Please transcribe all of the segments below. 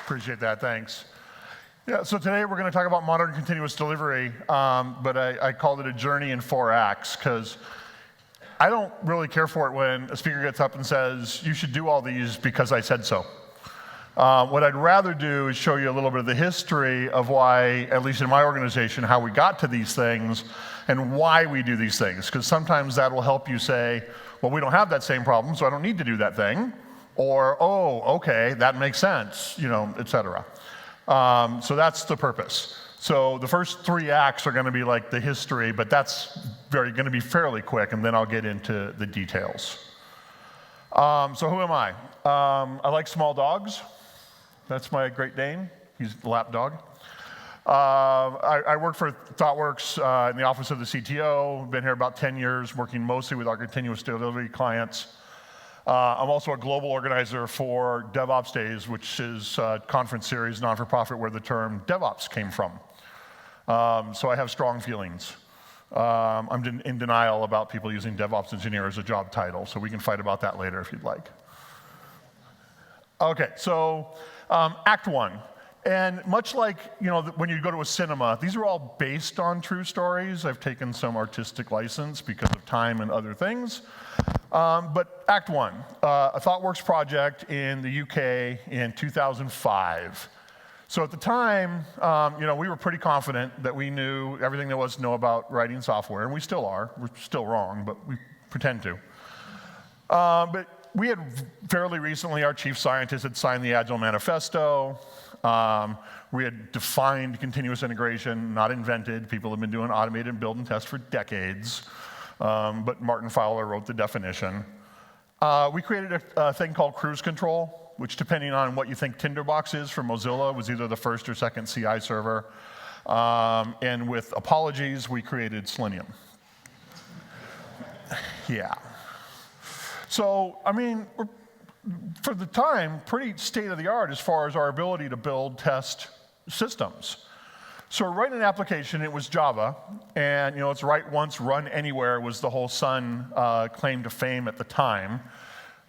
Appreciate that, thanks. Yeah, so today we're going to talk about modern continuous delivery, but I called it a journey in 4 acts because I don't really care for it when a speaker gets up and says, you should do all these because I said so. What I'd rather do is show you a little bit of the history of why, at least in my organization, how we got to these things and why we do these things. Because sometimes that will help you say, well, we don't have that same problem, so I don't need to do that thing. Or, oh, okay, that makes sense, you know, et cetera. So that's the purpose. So the first 3 acts are going to be like the history, but that's going to be fairly quick, and then I'll get into the details. So who am I? I like small dogs. That's my Great Dane. He's a lap dog. I work for ThoughtWorks in the office of the CTO. Been here about 10 years, working mostly with our continuous delivery clients. I'm also a global organizer for DevOps Days, which is a conference series, non-for-profit, where the term DevOps came from. So I have strong feelings. I'm in denial about people using DevOps engineer as a job title, so we can fight about that later if you'd like. Okay, so Act 1. And much like, you know, when you go to a cinema, these are all based on true stories. I've taken some artistic license because of time and other things. But Act 1, a ThoughtWorks project in the UK in 2005. So at the time, you know, we were pretty confident that we knew everything there was to know about writing software, and we still are. We're still wrong, but we pretend to. But we had fairly recently, our chief scientist had signed the Agile Manifesto. We had defined continuous integration, not invented. People have been doing automated build and test for decades. But Martin Fowler wrote the definition. We created a thing called cruise control, which, depending on what you think Tinderbox is for Mozilla, was either the first or second CI server. And with apologies, we created Selenium. Yeah. So, I mean, we're, for the time, pretty state-of-the-art as far as our ability to build, test systems. So we're writing an application, it was Java, and you know, it's write once, run anywhere was the whole Sun claim to fame at the time.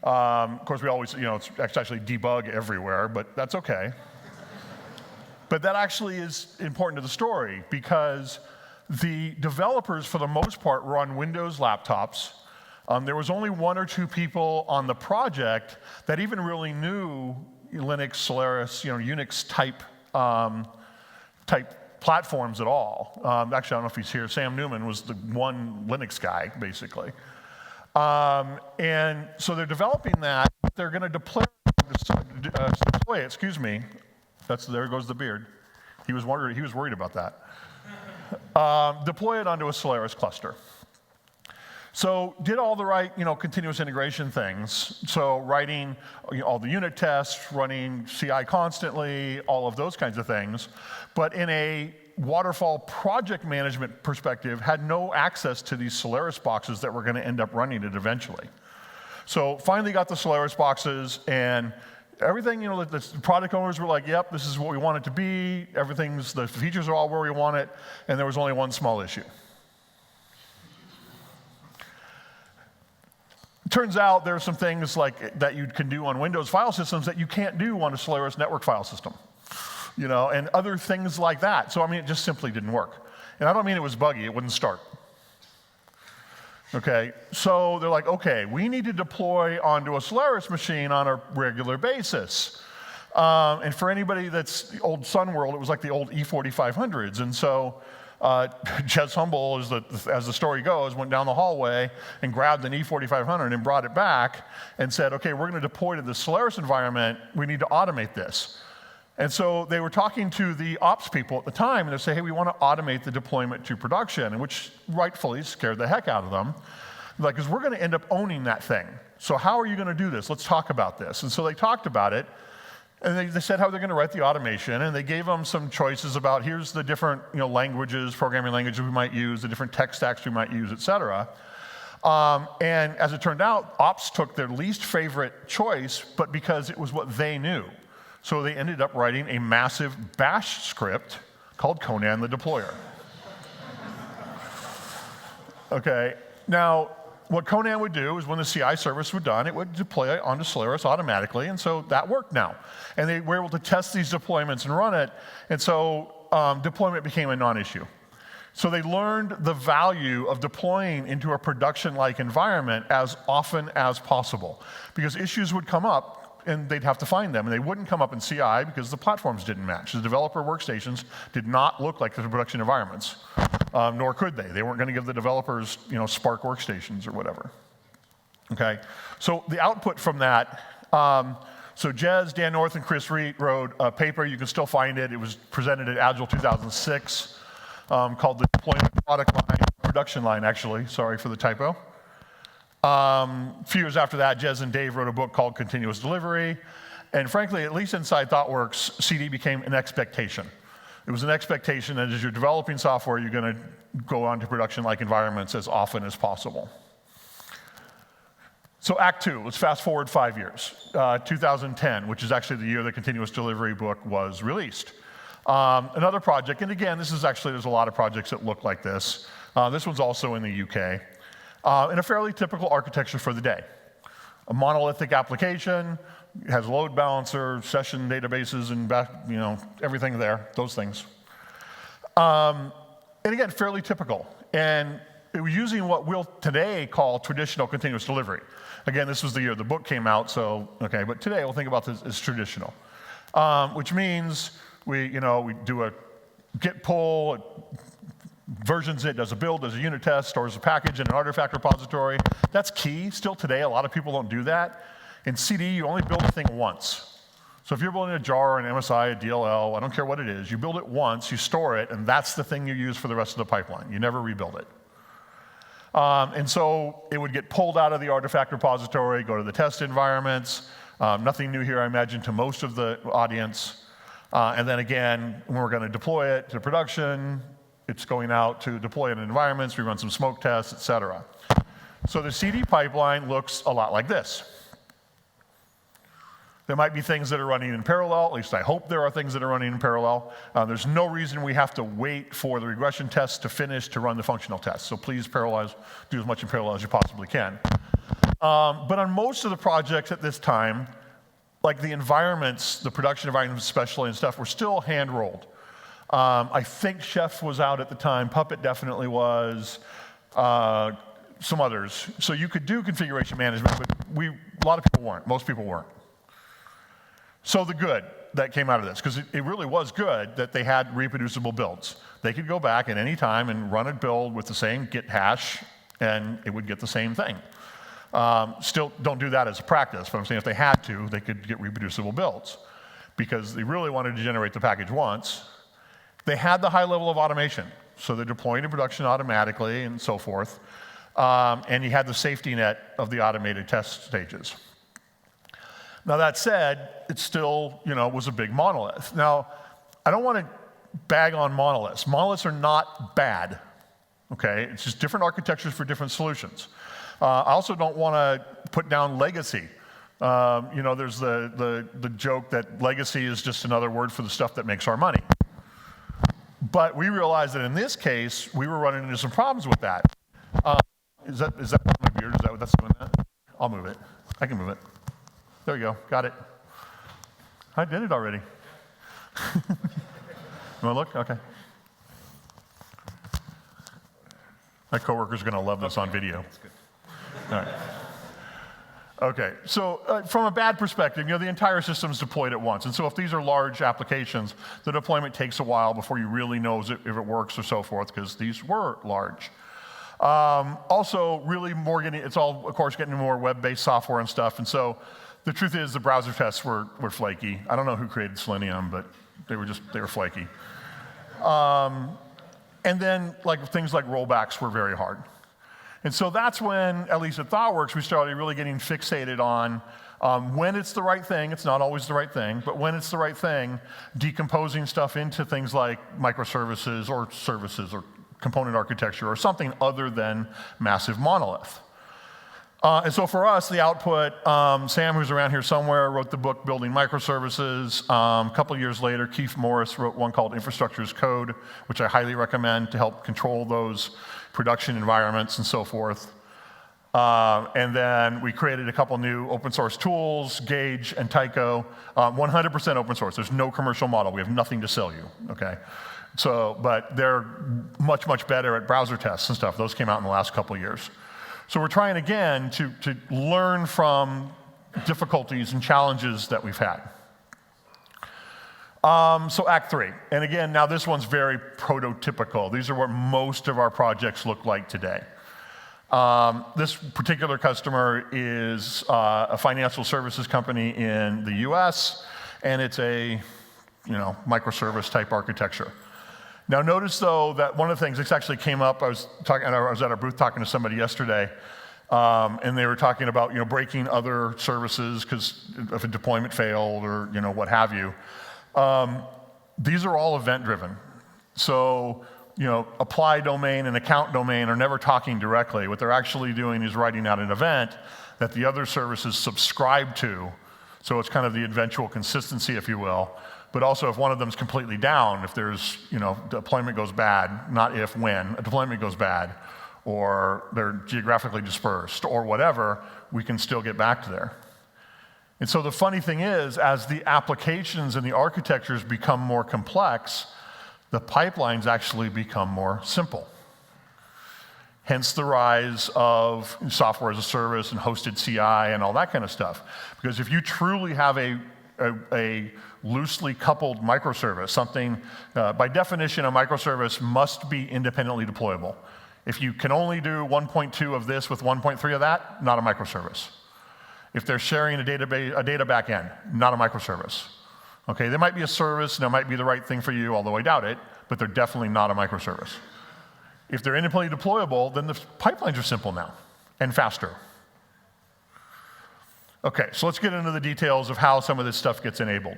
Of course, we always, you know, it's actually debug everywhere, but that's okay. But that actually is important to the story because the developers, for the most part, were on Windows laptops. There was only 1 or 2 people on the project that even really knew Linux, Solaris, you know, Unix type platforms at all. Actually, I don't know if he's here. Sam Newman was the one Linux guy, basically. And so they're developing that. They're going to deploy it. Excuse me. There goes the beard. He was worried about that. Deploy it onto a Solaris cluster. So did all the right, you know, continuous integration things. So writing all the unit tests, running CI constantly, all of those kinds of things. But in a waterfall project management perspective, had no access to these Solaris boxes that were going to end up running it eventually. So finally got the Solaris boxes, and everything, you know, the product owners were like, yep, this is what we want it to be. The features are all where we want it, and there was only one small issue. Turns out there are some things like that you can do on Windows file systems that you can't do on a Solaris network file system, you know, and other things like that. So I mean, it just simply didn't work. And I don't mean it was buggy; it wouldn't start. Okay, so they're like, okay, we need to deploy onto a Solaris machine on a regular basis. And for anybody that's the old Sun world, it was like the old E4500s, and so. Jez Humble, as the story goes, went down the hallway and grabbed an E4500 and brought it back and said, okay, we're going to deploy to the Solaris environment. We need to automate this. And so they were talking to the ops people at the time, and they say, hey, we want to automate the deployment to production, which rightfully scared the heck out of them. Like, because we're going to end up owning that thing. So how are you going to do this? Let's talk about this. And so they talked about it. And they said how they're going to write the automation, and they gave them some choices about here's the different, you know, languages, programming languages we might use, the different tech stacks we might use, et cetera. And as it turned out, ops took their least favorite choice, but because it was what they knew. So they ended up writing a massive bash script called Conan the Deployer. Okay, now what Conan would do is when the CI service was done, it would deploy it onto Solaris automatically, and so that worked now. And they were able to test these deployments and run it, and so deployment became a non-issue. So they learned the value of deploying into a production-like environment as often as possible, because issues would come up and they'd have to find them, and they wouldn't come up in CI because the platforms didn't match. The developer workstations did not look like the production environments, nor could they. They weren't going to give the developers, Spark workstations or whatever. Okay, so the output from that, so Jez, Dan North, and Chris Reed wrote a paper. You can still find it. It was presented at Agile 2006, called the Deployment Product Line, Production Line, actually. Sorry for the typo. A few years after that, Jez and Dave wrote a book called Continuous Delivery. And frankly, at least inside ThoughtWorks, CD became an expectation. It was an expectation that as you're developing software, you're going to go on to production-like environments as often as possible. So Act 2, let's fast forward 5 years. 2010, which is actually the year the Continuous Delivery book was released. Another project, and again, there's a lot of projects that look like this. This one's also in the UK. And a fairly typical architecture for the day. A monolithic application, has load balancer, session databases, and everything there, those things. And again, fairly typical. And it was using what we'll today call traditional continuous delivery. Again, this was the year the book came out, but today we'll think about this as traditional. Which means we do a git pull, versions it, does a build, does a unit test, stores a package in an artifact repository. That's key. Still today, a lot of people don't do that. In CD, you only build a thing once. So if you're building a jar, an MSI, a DLL, I don't care what it is, you build it once, you store it, and that's the thing you use for the rest of the pipeline. You never rebuild it. And so it would get pulled out of the artifact repository, go to the test environments. Nothing new here, I imagine, to most of the audience. And then again, when we're going to deploy it to production, it's going out to deploy in environments, we run some smoke tests, et cetera. So the CD pipeline looks a lot like this. There might be things that are running in parallel, at least I hope there are things that are running in parallel. There's no reason we have to wait for the regression tests to finish to run the functional tests. So please do as much in parallel as you possibly can. But on most of the projects at this time, like the environments, the production environments especially and stuff, were still hand-rolled. I think Chef was out at the time, Puppet definitely was, some others. So you could do configuration management, but a lot of people weren't, most people weren't. So the good that came out of this, because it really was good that they had reproducible builds. They could go back at any time and run a build with the same git hash, and it would get the same thing. Still don't do that as a practice, but I'm saying if they had to, they could get reproducible builds, because they really wanted to generate the package once. They had the high level of automation, so they're deploying to production automatically and so forth, and you had the safety net of the automated test stages. Now that said, it still was a big monolith. Now, I don't want to bag on monoliths. Monoliths are not bad, okay? It's just different architectures for different solutions. I also don't want to put down legacy. There's the joke that legacy is just another word for the stuff that makes our money. But we realized that in this case, we were running into some problems with that. Is that my beard? Is that what that's doing that? I'll move it. I can move it. There we go. Got it. I did it already. You want to look? Okay. My coworker's going to love this on video. That's good. All right. Okay, so from a bad perspective, the entire system's deployed at once. And so if these are large applications, the deployment takes a while before you really know if it works or so forth, because these were large. Also, really it's all, of course, getting more web-based software and stuff. And so the truth is the browser tests were flaky. I don't know who created Selenium, but they were flaky. And then things like rollbacks were very hard. And so that's when, at least at ThoughtWorks, we started really getting fixated on when it's the right thing. It's not always the right thing, but when it's the right thing, decomposing stuff into things like microservices or services or component architecture or something other than massive monolith. And so for us, the output, Sam, who's around here somewhere, wrote the book Building Microservices. A couple years later, Keith Morris wrote one called Infrastructure as Code, which I highly recommend to help control those production environments and so forth. And then we created a couple new open source tools, Gauge and Tycho, 100% open source. There's no commercial model. We have nothing to sell you, okay? So, but they're much, much better at browser tests and stuff. Those came out in the last couple of years. So we're trying again to learn from difficulties and challenges that we've had. So Act 3, and again, now this one's very prototypical. These are what most of our projects look like today. This particular customer is a financial services company in the US, and it's a microservice type architecture. Now notice though that one of the things, this actually came up, I was at our booth talking to somebody yesterday, and they were talking about breaking other services because if a deployment failed or what have you. These are all event driven. So apply domain and account domain are never talking directly. What they're actually doing is writing out an event that the other services subscribe to. So it's kind of the eventual consistency, if you will. But also if one of them is completely down, if there's, deployment goes bad, not if, when, a deployment goes bad, or they're geographically dispersed, or whatever, we can still get back to there. And so the funny thing is, as the applications and the architectures become more complex, the pipelines actually become more simple. Hence the rise of software as a service and hosted CI and all that kind of stuff. Because if you truly have a loosely coupled microservice, something, by definition, a microservice must be independently deployable. If you can only do 1.2 of this with 1.3 of that, not a microservice. If they're sharing a data backend, not a microservice. Okay, there might be a service and that might be the right thing for you, although I doubt it, but they're definitely not a microservice. If they're independently deployable, then the pipelines are simple now and faster. Okay, so let's get into the details of how some of this stuff gets enabled.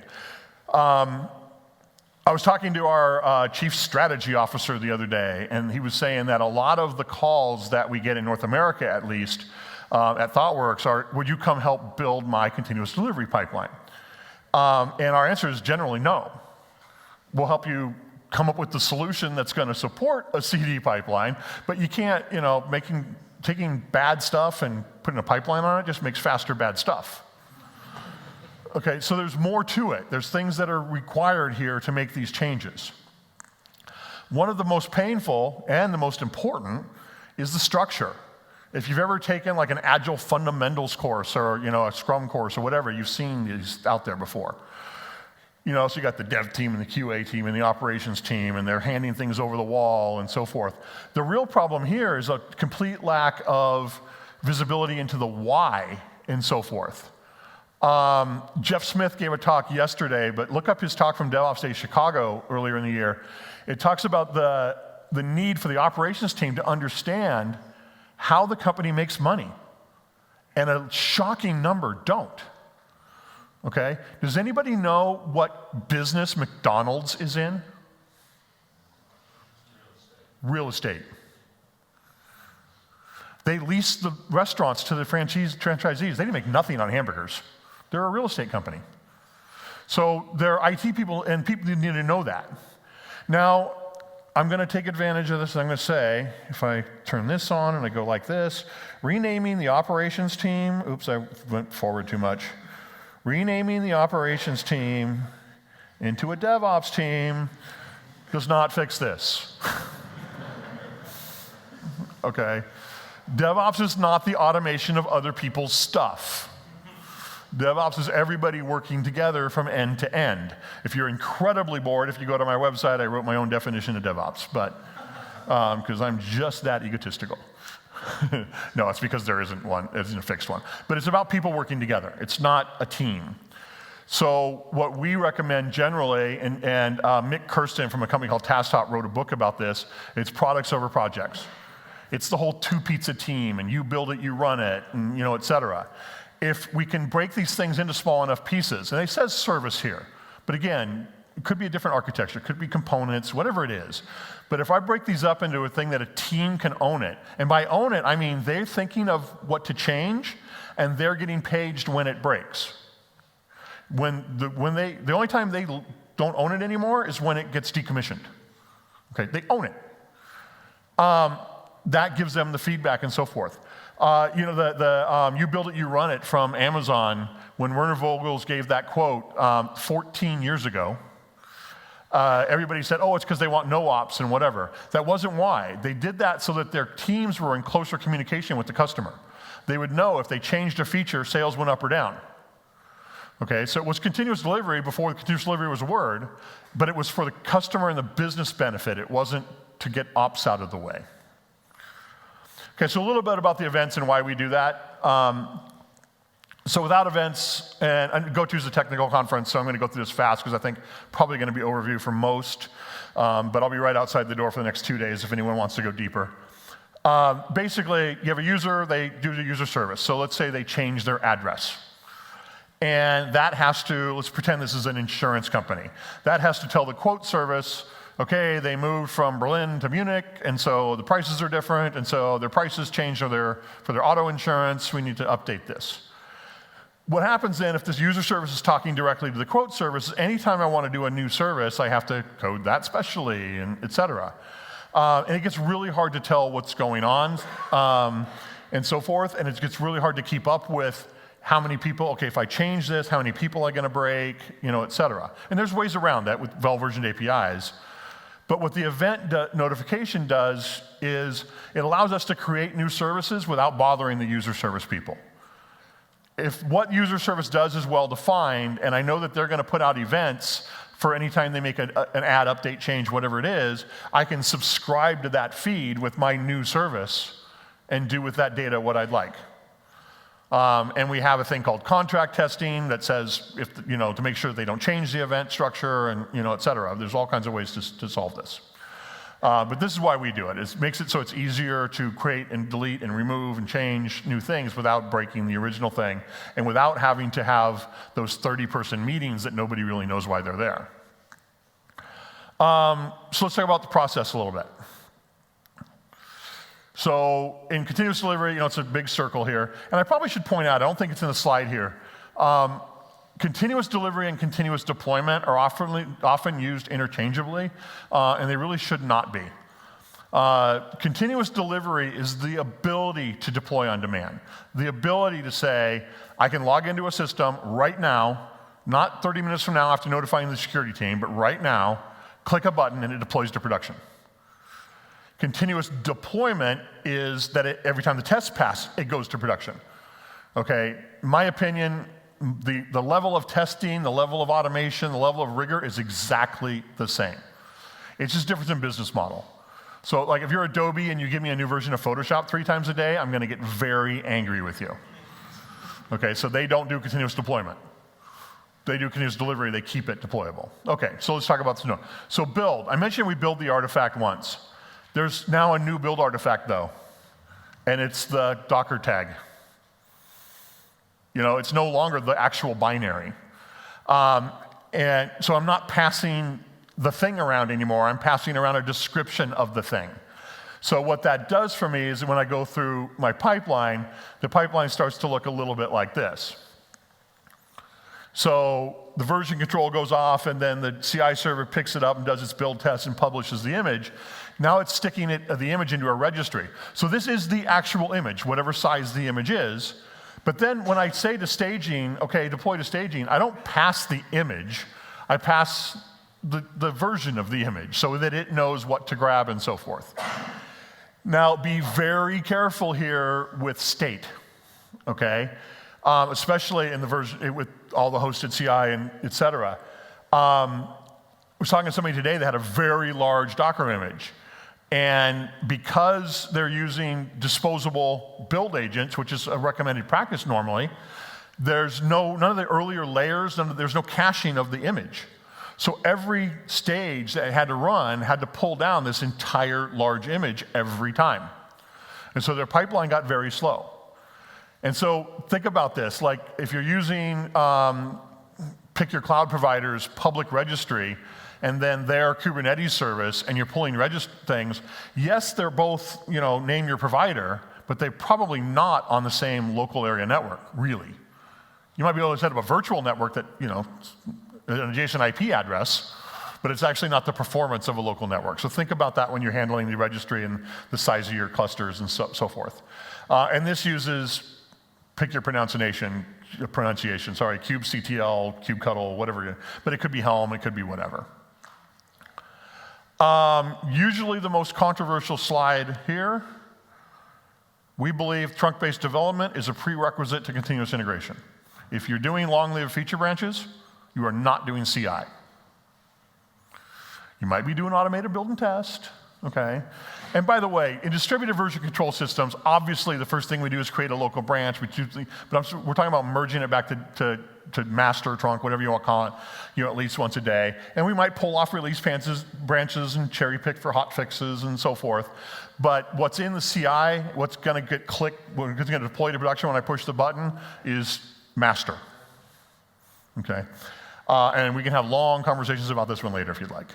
I was talking to our chief strategy officer the other day, and he was saying that a lot of the calls that we get in North America, at least, at ThoughtWorks are, would you come help build my continuous delivery pipeline? And our answer is generally no. We'll help you come up with the solution that's going to support a CD pipeline, but you can't, taking bad stuff and putting a pipeline on it just makes faster bad stuff. Okay, so there's more to it. There's things that are required here to make these changes. One of the most painful and the most important is the structure. If you've ever taken like an Agile Fundamentals course or a Scrum course or whatever, you've seen these out there before. So you got the dev team and the QA team and the operations team, and they're handing things over the wall and so forth. The real problem here is a complete lack of visibility into the why and so forth. Jeff Smith gave a talk yesterday, but look up his talk from DevOps Day Chicago earlier in the year. It talks about the need for the operations team to understand how the company makes money. And a shocking number don't. Okay? Does anybody know what business McDonald's is in? Real estate. They lease the restaurants to the franchisees. They make nothing on hamburgers. They're a real estate company. So they're IT people, and people need to know that. Now, I'm going to take advantage of this. I'm going to say, if I turn this on and I go like this, renaming the operations team. Oops, I went forward too much. Renaming the operations team into a DevOps team does not fix this. Okay? DevOps is not the automation of other people's stuff. DevOps is everybody working together from end to end. If you're incredibly bored, if you go to my website, I wrote my own definition of DevOps, but because I'm just that egotistical. No, it's because there isn't one, it isn't a fixed one. But it's about people working together. It's not a team. So what we recommend generally, and Mick Kirsten from a company called TaskTop wrote a book about this, it's products over projects. It's the whole two-pizza team, and you build it, you run it, and et cetera. If we can break these things into small enough pieces, and it says service here, but again, it could be a different architecture, it could be components, whatever it is. But if I break these up into a thing that a team can own it, and by own it, I mean they're thinking of what to change, and they're getting paged when it breaks. The only time they don't own it anymore is when it gets decommissioned. Okay, they own it. That gives them the feedback and so forth. You build it, you run it from Amazon, when Werner Vogels gave that quote 14 years ago, everybody said, oh, it's because they want no ops and whatever. That wasn't why. They did that so that their teams were in closer communication with the customer. They would know if they changed a feature, sales went up or down. Okay, so it was continuous delivery before continuous delivery was a word, but it was for the customer and the business benefit. It wasn't to get ops out of the way. Okay, so a little bit about the events and why we do that. So without events, and GOTO is a technical conference, so I'm going to go through this fast because I think probably going to be overview for most, but I'll be right outside the door for the next 2 days if anyone wants to go deeper. Basically, you have a user, they do the user service. So let's say they change their address. And that has to, let's pretend this is an insurance company. That has to tell the quote service, okay, they moved from Berlin to Munich, and so the prices are different, and so their prices changed for their auto insurance. We need to update this. What happens then if this user service is talking directly to the quote service, anytime I want to do a new service, I have to code that specially, and et cetera. And it gets really hard to tell what's going on and so forth, and it gets really hard to keep up with how many people, okay, if I change this, how many people are going to break, et cetera. And there's ways around that with well-versioned APIs. But what the event notification does is it allows us to create new services without bothering the user service people. If what user service does is well-defined, and I know that they're going to put out events for any time they make an add, update, change, whatever it is, I can subscribe to that feed with my new service and do with that data what I'd like. And we have a thing called contract testing that says, to make sure they don't change the event structure and, et cetera. There's all kinds of ways to solve this. But this is why we do it. It makes it so it's easier to create and delete and remove and change new things without breaking the original thing and without having to have those 30-person meetings that nobody really knows why they're there. So let's talk about the process a little bit. So in continuous delivery, it's a big circle here. And I probably should point out, I don't think it's in the slide here, continuous delivery and continuous deployment are often used interchangeably, and they really should not be. Continuous delivery is the ability to deploy on demand. The ability to say, I can log into a system right now, not 30 minutes from now after notifying the security team, but right now, click a button and it deploys to production. Continuous deployment is that every time the tests pass, it goes to production. Okay, in my opinion, the level of testing, the level of automation, the level of rigor is exactly the same. It's just different in business model. So like if you're Adobe and you give me a new version of Photoshop 3 times a day, I'm going to get very angry with you. Okay, so they don't do continuous deployment. They do continuous delivery, they keep it deployable. Okay, so let's talk about this. So build, I mentioned we build the artifact once. There's now a new build artifact though, and it's the Docker tag. It's no longer the actual binary. And so I'm not passing the thing around anymore, I'm passing around a description of the thing. So what that does for me is when I go through my pipeline, the pipeline starts to look a little bit like this. So the version control goes off, and then the CI server picks it up and does its build test and publishes the image. Now it's sticking the image into a registry. So this is the actual image, whatever size the image is. But then when I say to staging, okay, deploy to staging, I don't pass the image. I pass the version of the image so that it knows what to grab and so forth. Now be very careful here with state, okay? Especially in the version with all the hosted CI and et cetera. I was talking to somebody today that had a very large Docker image. And because they're using disposable build agents, which is a recommended practice normally, there's none of the earlier layers, there's no caching of the image. So every stage that it had to run had to pull down this entire large image every time. And so their pipeline got very slow. And so think about this, like if you're using, pick your cloud provider's public registry, and then their Kubernetes service, and you're pulling things, yes, they're both, name your provider, but they're probably not on the same local area network, really. You might be able to set up a virtual network that, an adjacent IP address, but it's actually not the performance of a local network. So think about that when you're handling the registry and the size of your clusters and so forth. And this uses, pick your pronunciation, kubectl, kubectl, whatever, but it could be Helm, it could be whatever. Usually the most controversial slide here, we believe trunk-based development is a prerequisite to continuous integration. If you're doing long-lived feature branches, you are not doing CI. You might be doing automated build and test, okay? And by the way, in distributed version control systems, obviously the first thing we do is create a local branch, but we're talking about merging it back to master trunk, whatever you want to call it, at least once a day. And we might pull off release branches and cherry pick for hot fixes and so forth. But what's in the CI, what's going to get clicked, what's going to deploy to production when I push the button is master, okay? And we can have long conversations about this one later if you'd like.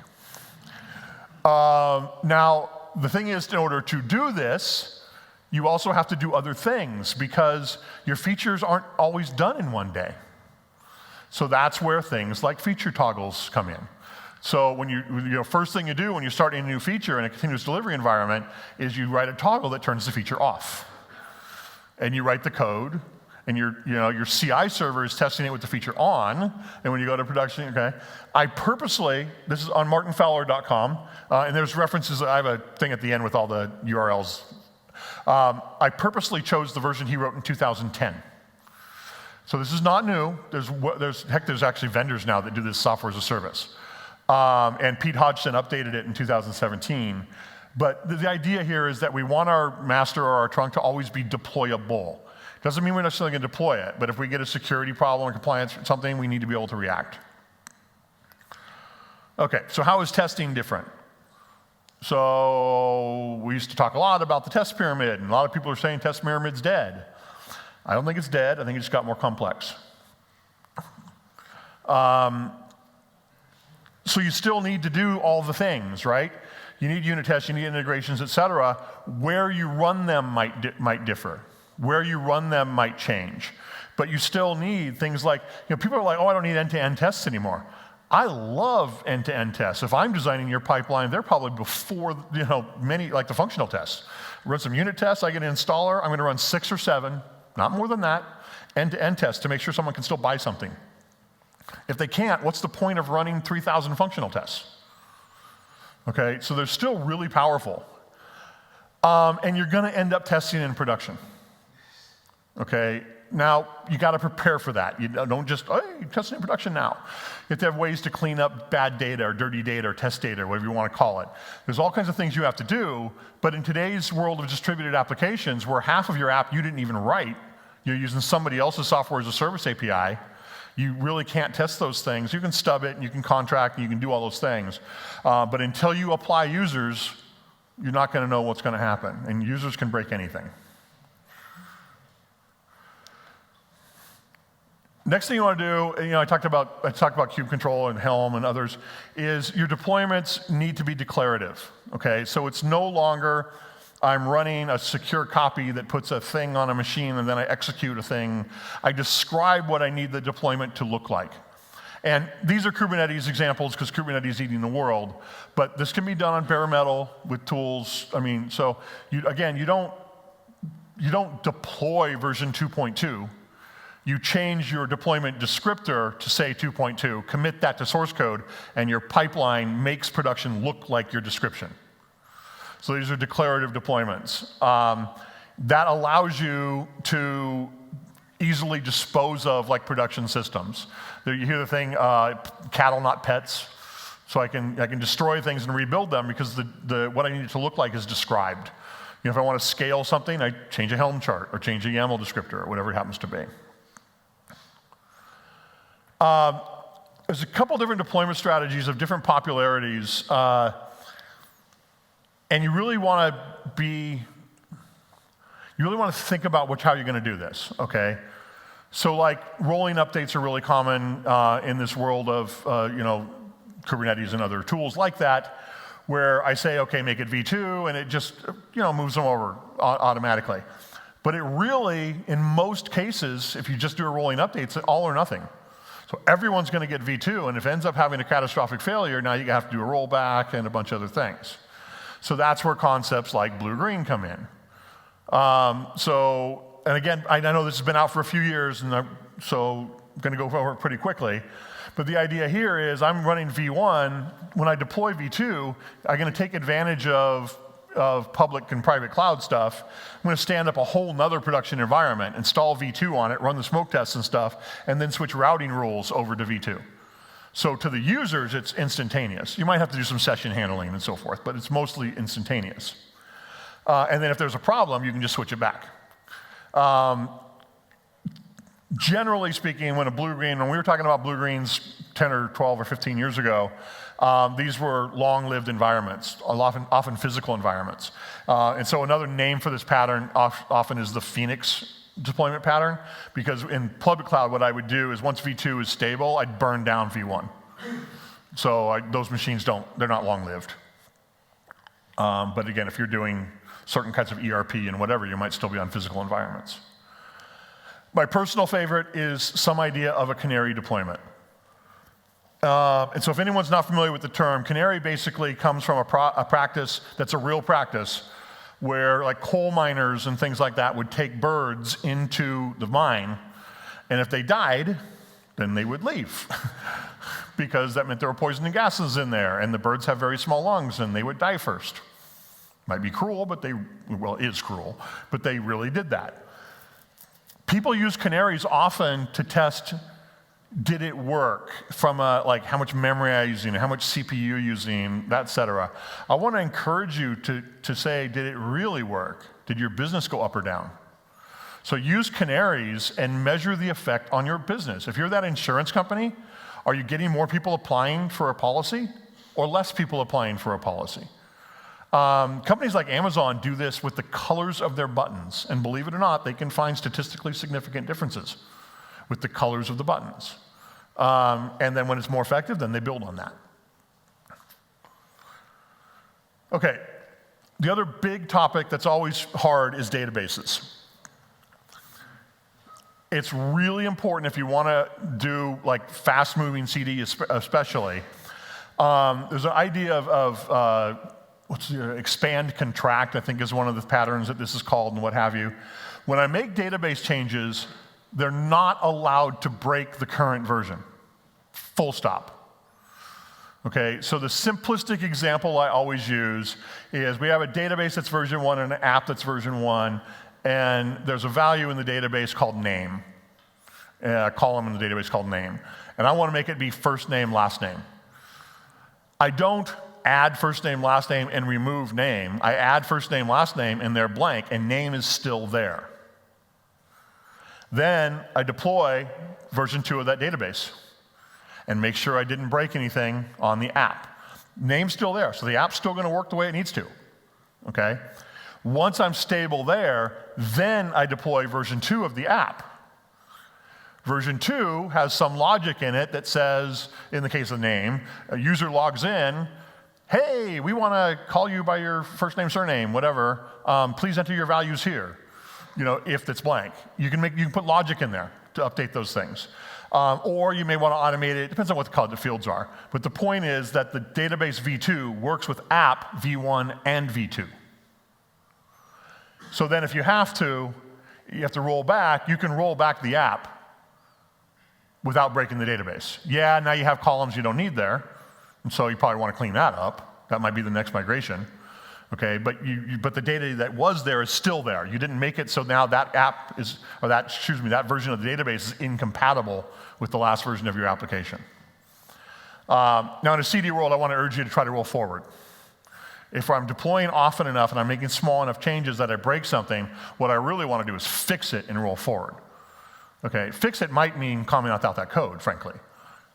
Now, the thing is, in order to do this, you also have to do other things because your features aren't always done in one day. So that's where things like feature toggles come in. So when first thing you do when you're starting a new feature in a continuous delivery environment is you write a toggle that turns the feature off. And you write the code, and your CI server is testing it with the feature on, and when you go to production, okay, I purposely, this is on martinfowler.com, and there's references, I have a thing at the end with all the URLs. I purposely chose the version he wrote in 2010. So this is not new. There's actually vendors now that do this software as a service. And Pete Hodgson updated it in 2017. But the idea here is that we want our master or our trunk to always be deployable. Doesn't mean we're necessarily going to deploy it, but if we get a security problem or compliance or something, we need to be able to react. Okay, so how is testing different? So we used to talk a lot about the test pyramid, and a lot of people are saying test pyramid's dead. I don't think it's dead. I think it just got more complex. So you still need to do all the things, right? You need unit tests, you need integrations, et cetera. Where you run them might differ. Where you run them might change. But you still need things like, people are like, oh, I don't need end-to-end tests anymore. I love end-to-end tests. If I'm designing your pipeline, they're probably before, many, like the functional tests. Run some unit tests, I get an installer, I'm gonna run 6 or 7, not more than that, end-to-end tests to make sure someone can still buy something. If they can't, what's the point of running 3,000 functional tests? Okay, so they're still really powerful. And you're gonna end up testing in production. Okay, now you gotta prepare for that. You don't just, hey, testing in production now. You have to have ways to clean up bad data or dirty data or test data, or whatever you wanna call it. There's all kinds of things you have to do, but in today's world of distributed applications where half of your app you didn't even write, you're using somebody else's software as a service API, you really can't test those things. You can stub it, and you can contract, and you can do all those things. But until you apply users, you're not gonna know what's gonna happen, and users can break anything. Next thing you want to do, I talked about kube control and Helm and others, is your deployments need to be declarative, okay? So it's no longer, I'm running a secure copy that puts a thing on a machine and then I execute a thing. I describe what I need the deployment to look like. And these are Kubernetes examples because Kubernetes is eating the world, but this can be done on bare metal with tools. So you don't deploy version 2.2. You change your deployment descriptor to say 2.2, commit that to source code, and your pipeline makes production look like your description. So these are declarative deployments. That allows you to easily dispose of like production systems. You hear the thing, cattle not pets. So I can destroy things and rebuild them because what I need it to look like is described. If I want to scale something, I change a Helm chart or change a YAML descriptor or whatever it happens to be. There's a couple different deployment strategies of different popularities, and you really want to think about how you're going to do this, okay? So like rolling updates are really common in this world of Kubernetes and other tools like that, where I say, okay, make it V2, and it just moves them over automatically. But it really, in most cases, if you just do a rolling update, it's all or nothing. So everyone's going to get V2, and if it ends up having a catastrophic failure, now you have to do a rollback and a bunch of other things. So that's where concepts like blue-green come in. And again, I know this has been out for a few years, and so I'm going to go over it pretty quickly. But the idea here is I'm running V1. When I deploy V2, I'm going to take advantage of public and private cloud stuff. I'm going to stand up a whole nother production environment, install V2 on it, run the smoke tests and stuff, and then switch routing rules over to V2. So to the users, it's instantaneous. You might have to do some session handling and so forth, but it's mostly instantaneous. And then if there's a problem, you can just switch it back. Generally speaking, when we were talking about blue-greens 10 or 12 or 15 years ago, these were long-lived environments, often physical environments. And so another name for this pattern often is the Phoenix deployment pattern, because in public cloud, what I would do is once V2 is stable, I'd burn down V1. So those machines they're not long-lived. But again, if you're doing certain kinds of ERP and whatever, you might still be on physical environments. My personal favorite is some idea of a canary deployment. And so if anyone's not familiar with the term, canary basically comes from a practice that's a real practice where like coal miners and things like that would take birds into the mine, and if they died, then they would leave because that meant there were poisoning gases in there, and the birds have very small lungs, and they would die first. Might be cruel, but it is cruel, but they really did that. People use canaries often to test, did it work from like how much memory I'm using, how much CPU using, et cetera. I want to encourage you to say, did it really work? Did your business go up or down? So use canaries and measure the effect on your business. If you're that insurance company, are you getting more people applying for a policy or less people applying for a policy? Companies like Amazon do this with the colors of their buttons, and believe it or not, they can find statistically significant differences with the colors of the buttons. And then when it's more effective, then they build on that. Okay, the other big topic that's always hard is databases. It's really important if you want to do like fast-moving CD especially. There's an idea of expand contract, I think is one of the patterns that this is called and what have you. When I make database changes, they're not allowed to break the current version. Full stop. Okay, so the simplistic example I always use is we have a database that's version 1 and an app that's version 1, and there's a value in the database called name, a column in the database called name. And I want to make it be first name, last name. I don't add first name, last name, and remove name. I add first name, last name, and they're blank, and name is still there. Then I deploy version 2 of that database and make sure I didn't break anything on the app. Name's still there, so the app's still going to work the way it needs to, okay? Once I'm stable there, then I deploy version 2 of the app. Version 2 has some logic in it that says, in the case of name, a user logs in, hey, we want to call you by your first name, surname, whatever. Please enter your values here. You know, if it's blank. You can put logic in there to update those things. Or you may want to automate it. It depends on what the fields are. But the point is that the database V2 works with app V1 and V2. So then if you have to roll back, you can roll back the app without breaking the database. Yeah, now you have columns you don't need there, and so you probably want to clean that up. That might be the next migration. Okay, but the data that was there is still there. You didn't make it so now that that version of the database is incompatible with the last version of your application. Now in a CD world, I want to urge you to try to roll forward. If I'm deploying often enough and I'm making small enough changes that I break something, what I really want to do is fix it and roll forward. Okay, fix it might mean comment out that code, frankly,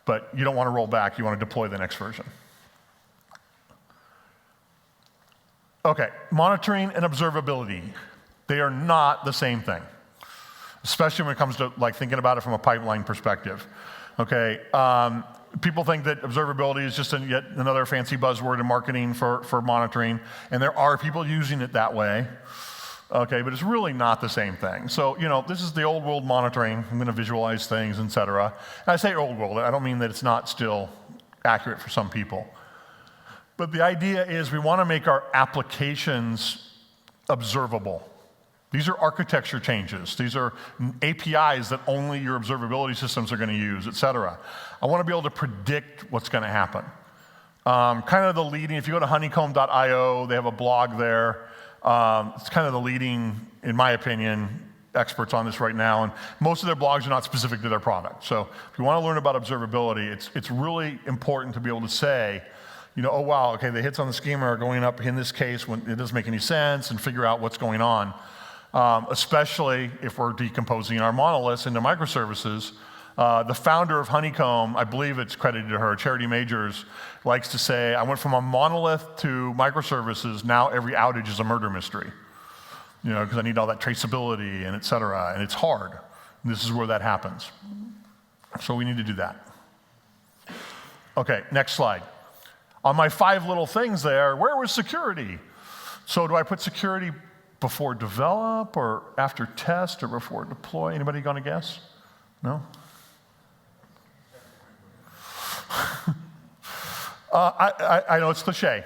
but you don't want to roll back. You want to deploy the next version. Okay, monitoring and observability. They are not the same thing, especially when it comes to like thinking about it from a pipeline perspective. Okay, people think that observability is just yet another fancy buzzword in marketing for monitoring, and there are people using it that way. Okay, but it's really not the same thing. So, this is the old world monitoring. I'm going to visualize things, et cetera. And I say old world, I don't mean that it's not still accurate for some people. But the idea is we want to make our applications observable. These are architecture changes. These are APIs that only your observability systems are going to use, et cetera. I want to be able to predict what's going to happen. Kind of the leading, if you go to honeycomb.io, they have a blog there. It's kind of the leading, in my opinion, experts on this right now, and most of their blogs are not specific to their product. So if you want to learn about observability, it's really important to be able to say, oh wow, okay, the hits on the schema are going up in this case when it doesn't make any sense, and figure out what's going on, especially if we're decomposing our monoliths into microservices. The founder of Honeycomb, I believe it's credited to her, Charity Majors, likes to say, I went from a monolith to microservices, now every outage is a murder mystery. Because I need all that traceability and et cetera, and it's hard. And this is where that happens. So we need to do that. Okay, next slide. On my 5 little things there, where was security? So do I put security before develop or after test or before deploy? Anybody gonna guess? No? I know it's cliche.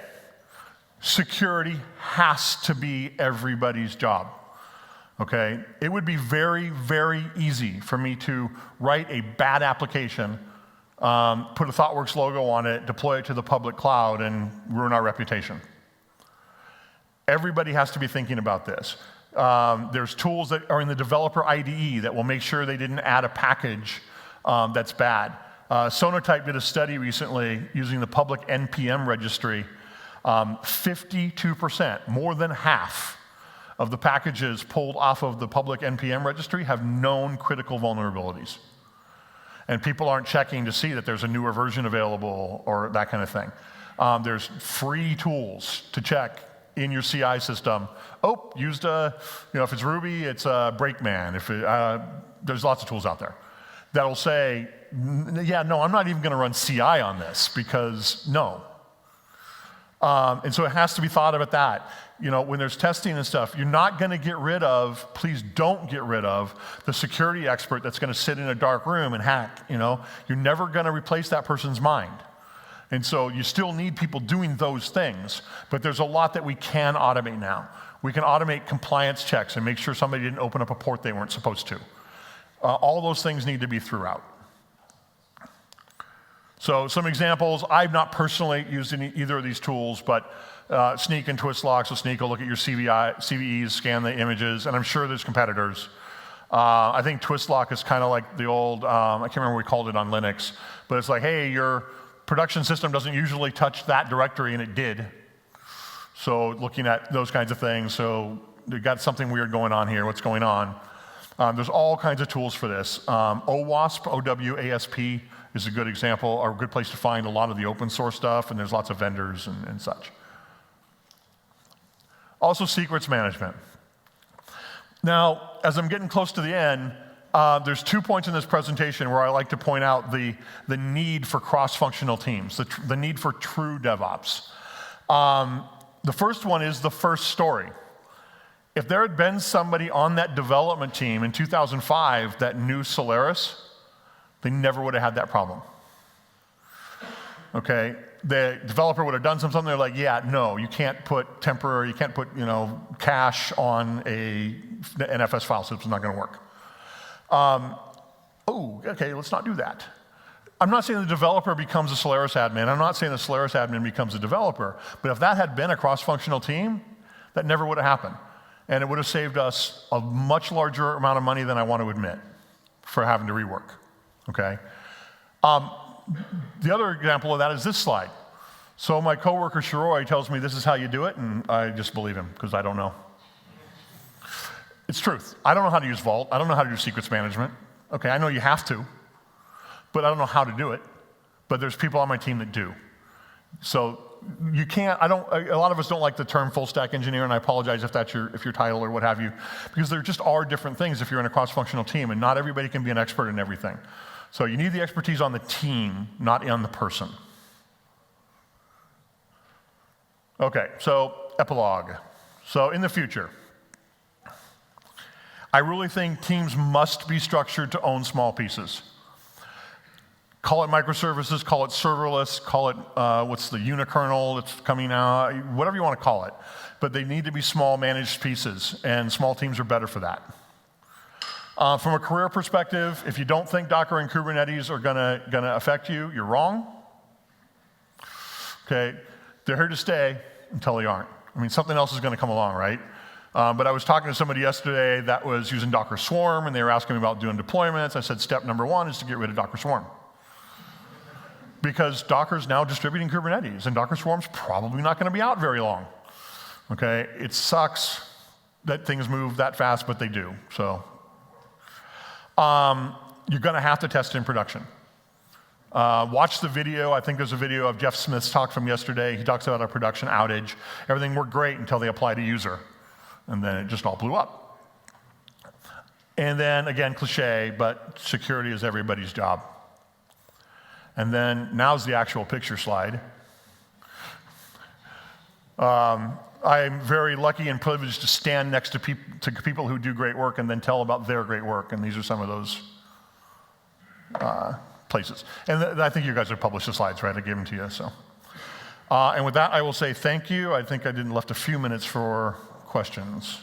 Security has to be everybody's job, okay? It would be very, very easy for me to write a bad application, put a ThoughtWorks logo on it, deploy it to the public cloud, and ruin our reputation. Everybody has to be thinking about this. There's tools that are in the developer IDE that will make sure they didn't add a package that's bad. Sonatype did a study recently using the public NPM registry. 52%, more than half of the packages pulled off of the public NPM registry have known critical vulnerabilities. And people aren't checking to see that there's a newer version available or that kind of thing. There's free tools to check in your CI system. Used if it's Ruby, it's Brakeman. There's lots of tools out there that'll say, yeah, no, I'm not even going to run CI on this because no. And so it has to be thought about that. When there's testing and stuff, you're not going to get rid of, please don't get rid of, the security expert that's going to sit in a dark room and hack. You're never going to replace that person's mind. And so you still need people doing those things, but there's a lot that we can automate now. We can automate compliance checks and make sure somebody didn't open up a port they weren't supposed to. All those things need to be throughout. So some examples, I've not personally used either of these tools, but Sneak and Twistlock. So Sneak will look at your CVEs, scan the images, and I'm sure there's competitors. I think Twistlock is kind of like the old, I can't remember what we called it on Linux, but it's like, hey, your production system doesn't usually touch that directory, and it did. So looking at those kinds of things, so you've got something weird going on here, what's going on? There's all kinds of tools for this. OWASP, O-W-A-S-P, is a good example, or a good place to find a lot of the open source stuff, and there's lots of vendors and such. Also, secrets management. Now, as I'm getting close to the end, there's 2 points in this presentation where I like to point out the need for cross-functional teams, the need for true DevOps. The first one is the first story. If there had been somebody on that development team in 2005 that knew Solaris, they never would have had that problem. Okay, the developer would have done something. They're like, yeah, no, you can't put temporary, you can't put cache on an NFS file system. It's not going to work. Okay, let's not do that. I'm not saying the developer becomes a Solaris admin. I'm not saying the Solaris admin becomes a developer. But if that had been a cross-functional team, that never would have happened. And it would have saved us a much larger amount of money than I want to admit for having to rework. Okay? The other example of that is this slide. So my coworker Shiroi tells me this is how you do it, and I just believe him because I don't know. It's truth. I don't know how to use Vault. I don't know how to do secrets management. Okay, I know you have to, but I don't know how to do it. But there's people on my team that do. So you can't, a lot of us don't like the term full stack engineer, and I apologize if that's your title or what have you, because there just are different things if you're in a cross-functional team, and not everybody can be an expert in everything. So you need the expertise on the team, not on the person. Okay, so epilogue. So in the future, I really think teams must be structured to own small pieces. Call it microservices, call it serverless, call it what's the unikernel that's coming out, whatever you want to call it. But they need to be small managed pieces, and small teams are better for that. From a career perspective, if you don't think Docker and Kubernetes are gonna affect you, you're wrong. Okay, they're here to stay until they aren't. I mean, something else is gonna come along, right? But I was talking to somebody yesterday that was using Docker Swarm, and they were asking me about doing deployments. I said, step number 1 is to get rid of Docker Swarm. Because Docker's now distributing Kubernetes, and Docker Swarm's probably not gonna be out very long. Okay, it sucks that things move that fast, but they do, so. You're gonna have to test in production. Watch the video. I think there's a video of Jeff Smith's talk from yesterday. He talks about a production outage. Everything worked great until they applied a user, and then it just all blew up. And then, again, cliche, but security is everybody's job. And then, now's the actual picture slide. I'm very lucky and privileged to stand next to people who do great work and then tell about their great work, and these are some of those places. And I think you guys have published the slides, right? I gave them to you, so. And with that, I will say thank you. I think I left a few minutes for questions.